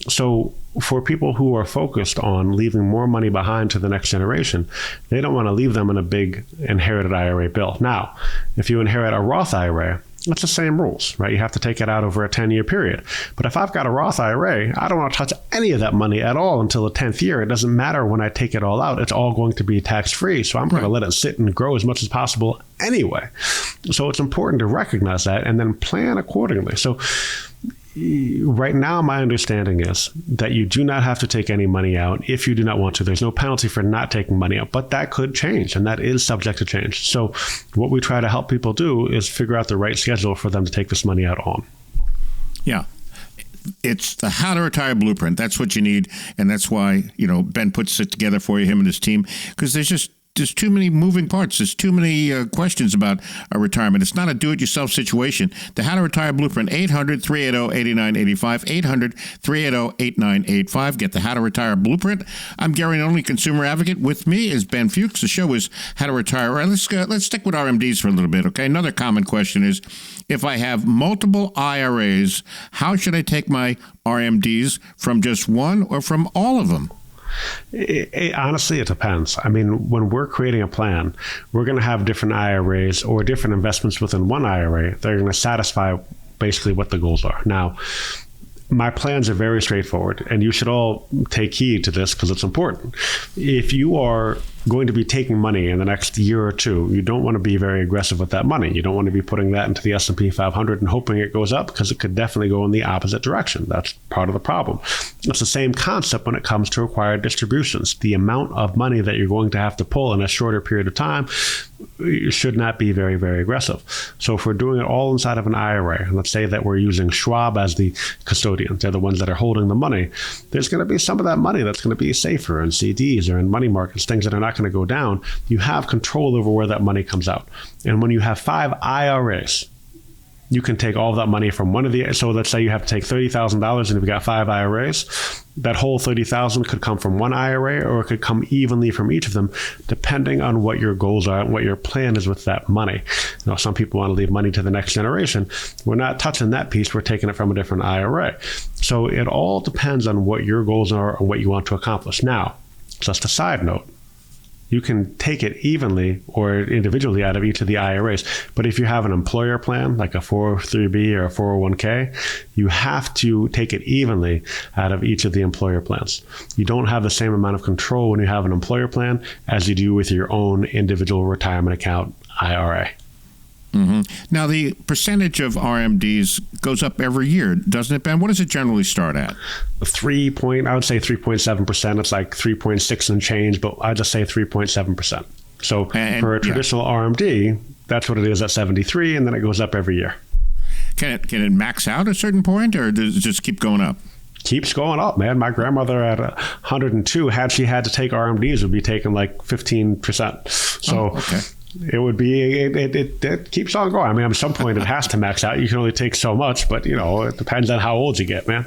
So for people who are focused on leaving more money behind to the next generation, they don't want to leave them in a big inherited IRA bill. Now, if you inherit a Roth IRA, it's the same rules, right? You have to take it out over a 10-year period. But if I've got a Roth IRA, I don't want to touch any of that money at all until the 10th year. It doesn't matter when I take it all out. It's all going to be tax-free. So I'm going to let it sit and grow as much as possible anyway. So it's important to recognize that and then plan accordingly. So right now, my understanding is that you do not have to take any money out if you do not want to. There's no penalty for not taking money out, but that could change, and that is subject to change. So what we try to help people do is figure out the right schedule for them to take this money out on. Yeah. It's the How to Retire Blueprint. That's what you need, and that's why Ben puts it together for you, him and his team, because there's just there's too many moving parts. There's too many questions about retirement. It's not a do-it-yourself situation. The How to Retire Blueprint, 800-380-8985, 800-380-8985. Get the How to Retire Blueprint. I'm Gary Nolan, consumer advocate. With me is Ben Fuchs. The show is How to Retire. All right, let's stick with RMDs for a little bit, okay? Another common question is, if I have multiple IRAs, how should I take my RMDs, from just one or from all of them? Honestly, it depends. I mean, when we're creating a plan, we're going to have different IRAs or different investments within one IRA that are going to satisfy basically what the goals are. Now, my plans are very straightforward, and you should all take heed to this because it's important. If you are going to be taking money in the next year or two, you don't want to be very aggressive with that money. You don't want to be putting that into the S&P 500 and hoping it goes up, because it could definitely go in the opposite direction. That's part of the problem. It's the same concept when it comes to required distributions. The amount of money that you're going to have to pull in a shorter period of time should not be very, very aggressive. So if we're doing it all inside of an IRA, and let's say that we're using Schwab as the custodian, they're the ones that are holding the money, there's going to be some of that money that's going to be safer in CDs or in money markets, things that are not going to go down. You have control over where that money comes out. And when you have 5 IRAs, you can take all of that money from one of the, so let's say you have to take $30,000 and you've got 5 IRAs, that whole $30,000 could come from one IRA, or it could come evenly from each of them, depending on what your goals are and what your plan is with that money. You know, some people want to leave money to the next generation. We're not touching that piece. We're taking it from a different IRA. So it all depends on what your goals are and what you want to accomplish. Now, just a side note, you can take it evenly or individually out of each of the IRAs. But if you have an employer plan, like a 403B or a 401k, you have to take it evenly out of each of the employer plans. You don't have the same amount of control when you have an employer plan as you do with your own individual retirement account IRA. Mm-hmm. Now, the percentage of RMDs goes up every year, doesn't it, Ben? What does it generally start at? I would say 3.7%. It's like 3.6 and change, but I just say 3.7%. So for a traditional RMD, that's what it is at 73, and then it goes up every year. Can it max out at a certain point, or does it just keep going up? Keeps going up, man. My grandmother at 102, had she had to take RMDs, would be taking like 15%. So okay. It would be, it keeps on going. I mean, at some point it has to max out. You can only take so much, but, you know, it depends on how old you get, man.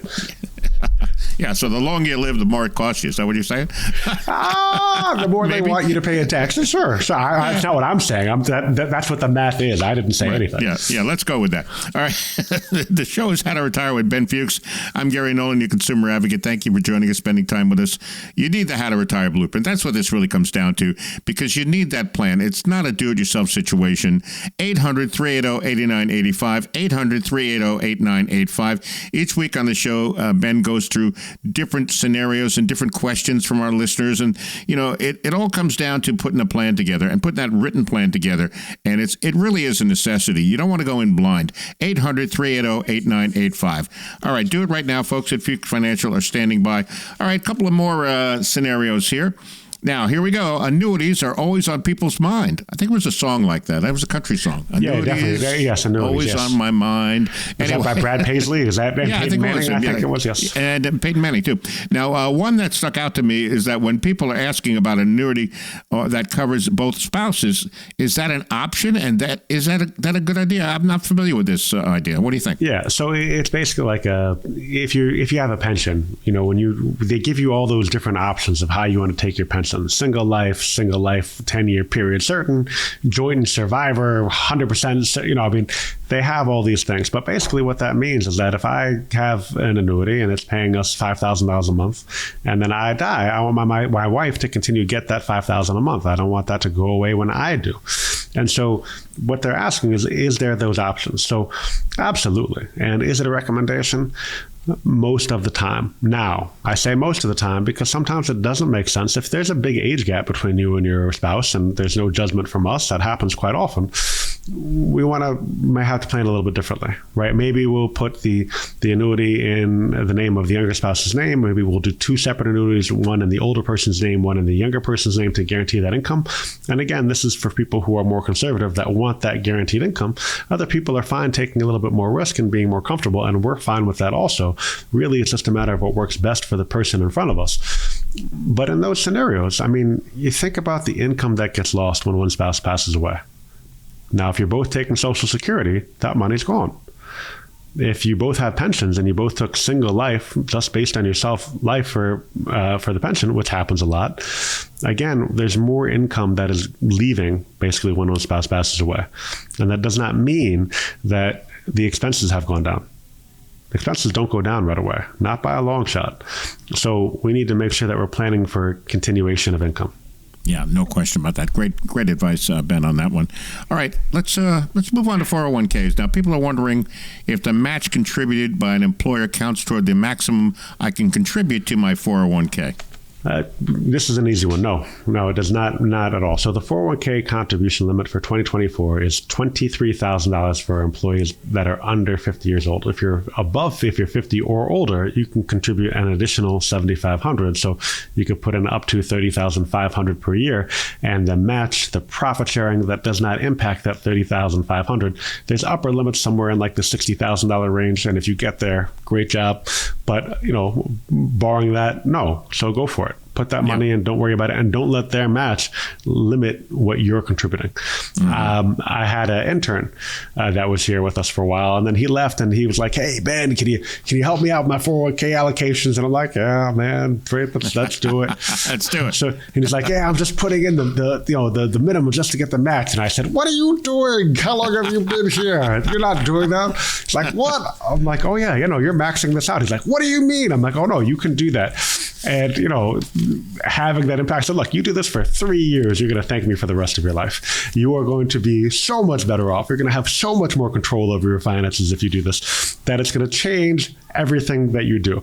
Yeah, so the longer you live, the more it costs you. Is that what you're saying? The more they want you to pay in taxes, sure. So that's not what I'm saying. That's what the math is. I didn't say anything. Yeah, let's go with that. All right. The show is How to Retire with Ben Fuchs. I'm Gary Nolan, your consumer advocate. Thank you for joining us, spending time with us. You need the How to Retire Blueprint. That's what this really comes down to, because you need that plan. It's not a do-it-yourself situation. 800-380-8985, 800-380-8985. Each week on the show, Ben goes through different scenarios and different questions from our listeners. And, you know, it all comes down to putting a plan together and putting that written plan together. And it really is a necessity. You don't want to go in blind. 800-380-8985. All right, do it right now. Folks at Fuchs Financial are standing by. All right, a couple of more scenarios here. Now, here we go. Annuities are always on people's mind. I think it was a song like that. That was a country song. Annuities, yeah, definitely. Yes, annuities. Always on my mind. Is that by Brad Paisley? Is that Peyton Manning? I think it was, yes. And Peyton Manning, too. Now, one that stuck out to me is that when people are asking about an annuity that covers both spouses, is that an option? And is that a good idea? I'm not familiar with this idea. What do you think? Yeah, so it's basically like if you have a pension, you know, they give you all those different options of how you want to take your pension. Single life, 10-year period certain, joint and survivor, 100%, you know, I mean, they have all these things. But basically what that means is that if I have an annuity and it's paying us $5,000 a month, and then I die, I want my wife to continue to get that $5,000 a month. I don't want that to go away when I do. And so what they're asking is there those options? So absolutely. And is it a recommendation? Most of the time. Now, I say most of the time because sometimes it doesn't make sense. If there's a big age gap between you and your spouse and there's no judgment from us, that happens quite often, we may have to plan a little bit differently, right? Maybe we'll put the annuity in the name of the younger spouse's name. Maybe we'll do 2 separate annuities, one in the older person's name, one in the younger person's name, to guarantee that income. And again, this is for people who are more conservative that want that guaranteed income. Other people are fine taking a little bit more risk and being more comfortable, and we're fine with that also. Really, it's just a matter of what works best for the person in front of us. But in those scenarios, I mean, you think about the income that gets lost when one spouse passes away. Now, if you're both taking Social Security, that money's gone. If you both have pensions and you both took single life, just based on yourself life for the pension, which happens a lot, again, there's more income that is leaving basically when one spouse passes away. And that does not mean that the expenses have gone down. Expenses don't go down right away, not by a long shot. So we need to make sure that we're planning for continuation of income. Yeah, no question about that. Great advice, Ben, on that one. All right, let's move on to 401ks. Now, people are wondering if the match contributed by an employer counts toward the maximum I can contribute to my 401k. This is an easy one. No, it does not at all. So the 401k contribution limit for 2024 is $23,000 for employees that are under 50 years old. If you're 50 or older, you can contribute an additional $7,500. So you could put in up to $30,500 per year, and the match, the profit sharing, that does not impact that $30,500. There's upper limits somewhere in like the $60,000 range, and if you get there, great job. But barring that, no. So go for it. Put that money in, don't worry about it, and don't let their match limit what you're contributing. Mm-hmm. I had an intern that was here with us for a while, and then he left, and he was like, "Hey, Ben, can you help me out with my 401k allocations?" And I'm like, "Yeah, man, great, let's do it." Let's do it. So and he's like, "Yeah, I'm just putting in the minimum just to get the match." And I said, "What are you doing? How long have you been here? You're not doing that." He's like, "What?" I'm like, "Oh yeah, you're maxing this out." He's like, "What do you mean?" I'm like, "Oh no, you can do that." And, having that impact. So look, you do this for 3 years, you're going to thank me for the rest of your life. You are going to be so much better off. You're going to have so much more control over your finances if you do this, that it's going to change everything that you do.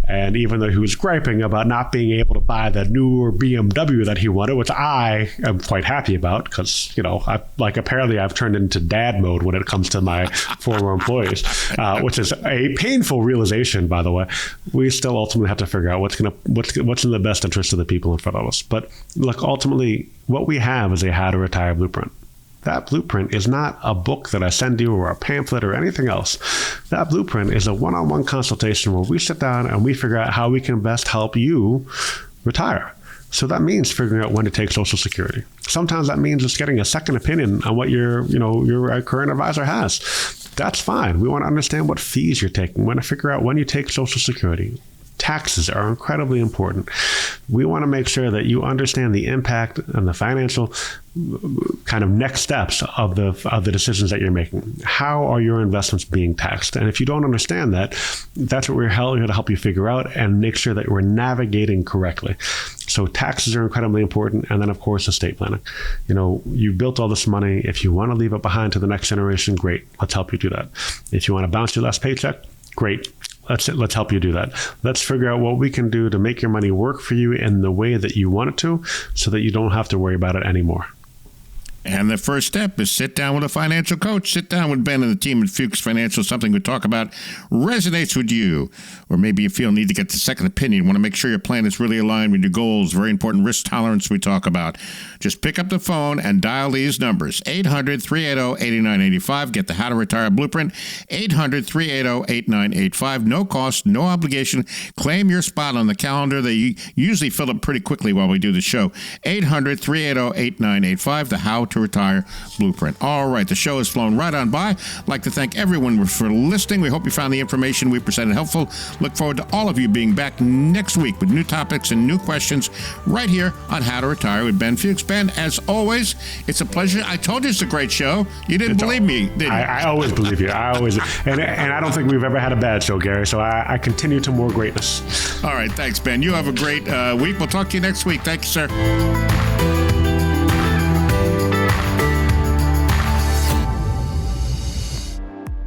And even though he was griping about not being able to buy the newer BMW that he wanted, which I am quite happy about because, apparently I've turned into dad mode when it comes to my former employees, which is a painful realization, by the way. We still ultimately have to figure out what's in the best interest of the people in front of us. But look, ultimately, what we have is a how to retire blueprint. That blueprint is not a book that I send you or a pamphlet or anything else. That blueprint is a one-on-one consultation where we sit down and we figure out how we can best help you retire. So that means figuring out when to take Social Security. Sometimes that means just getting a second opinion on what your current advisor has. That's fine. We want to understand what fees you're taking. We want to figure out when you take Social Security. Taxes are incredibly important. We want to make sure that you understand the impact and the financial kind of next steps of the decisions that you're making. How are your investments being taxed? And if you don't understand that, that's what we're here to help you figure out and make sure that we're navigating correctly. So taxes are incredibly important. And then, of course, estate planning. You built all this money. If you want to leave it behind to the next generation, great. Let's help you do that. If you want to bounce your last paycheck, great. Let's help you do that. Let's figure out what we can do to make your money work for you in the way that you want it to, so that you don't have to worry about it anymore. And the first step is sit down with a financial coach. Sit down with Ben and the team at Fuchs Financial. Something we talk about resonates with you, or maybe you feel need to get the second opinion. Want to make sure your plan is really aligned with your goals. Very important risk tolerance we talk about. Just pick up the phone and dial these numbers. 800-380-8985. Get the How to Retire Blueprint. 800-380-8985. No cost, no obligation. Claim your spot on the calendar. They usually fill up pretty quickly while we do the show. 800-380-8985. The How to Retire Blueprint. All right, the show has flown right on by. I'd like to thank everyone for listening. We hope you found the information we presented helpful. Look forward to all of you being back next week with new topics and new questions right here on How to Retire with Ben Fuchs. Ben, as always, it's a pleasure. I told you it's a great show. You didn't believe me, did you? I always believe you. I always, and I don't think we've ever had a bad show, Gary. So I continue to more greatness. All right, thanks, Ben. You have a great week. We'll talk to you next week. Thank you, sir.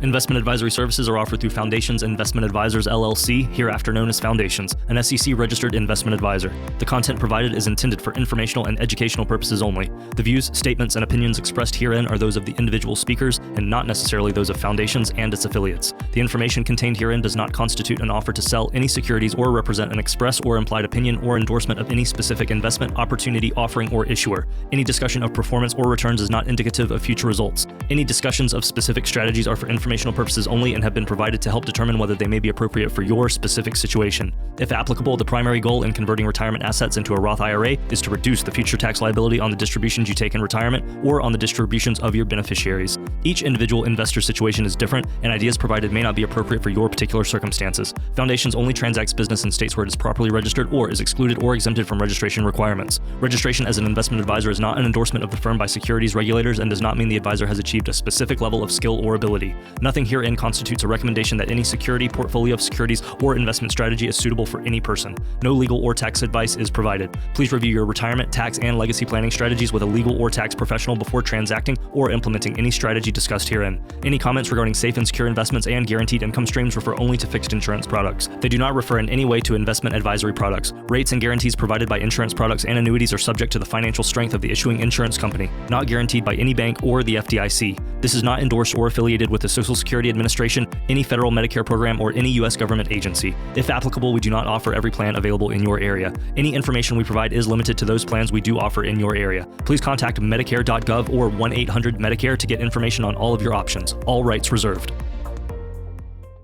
Investment advisory services are offered through Foundations Investment Advisors, LLC, hereafter known as Foundations, an SEC-registered investment advisor. The content provided is intended for informational and educational purposes only. The views, statements, and opinions expressed herein are those of the individual speakers and not necessarily those of Foundations and its affiliates. The information contained herein does not constitute an offer to sell any securities or represent an express or implied opinion or endorsement of any specific investment, opportunity, offering, or issuer. Any discussion of performance or returns is not indicative of future results. Any discussions of specific strategies are for information informational purposes only and have been provided to help determine whether they may be appropriate for your specific situation. If applicable, the primary goal in converting retirement assets into a Roth IRA is to reduce the future tax liability on the distributions you take in retirement or on the distributions of your beneficiaries. Each individual investor situation is different, and ideas provided may not be appropriate for your particular circumstances. Foundations only transacts business in states where it is properly registered or is excluded or exempted from registration requirements. Registration as an investment advisor is not an endorsement of the firm by securities regulators and does not mean the advisor has achieved a specific level of skill or ability. Nothing herein constitutes a recommendation that any security, portfolio of securities, or investment strategy is suitable for any person. No legal or tax advice is provided. Please review your retirement, tax, and legacy planning strategies with a legal or tax professional before transacting or implementing any strategy discussed herein. Any comments regarding safe and secure investments and guaranteed income streams refer only to fixed insurance products. They do not refer in any way to investment advisory products. Rates and guarantees provided by insurance products and annuities are subject to the financial strength of the issuing insurance company, not guaranteed by any bank or the FDIC. This is not endorsed or affiliated with the Social Security Administration, any federal Medicare program, or any U.S. government agency. If applicable, we do not offer every plan available in your area. Any information we provide is limited to those plans we do offer in your area. Please contact Medicare.gov or 1-800-MEDICARE to get information on all of your options. All rights reserved.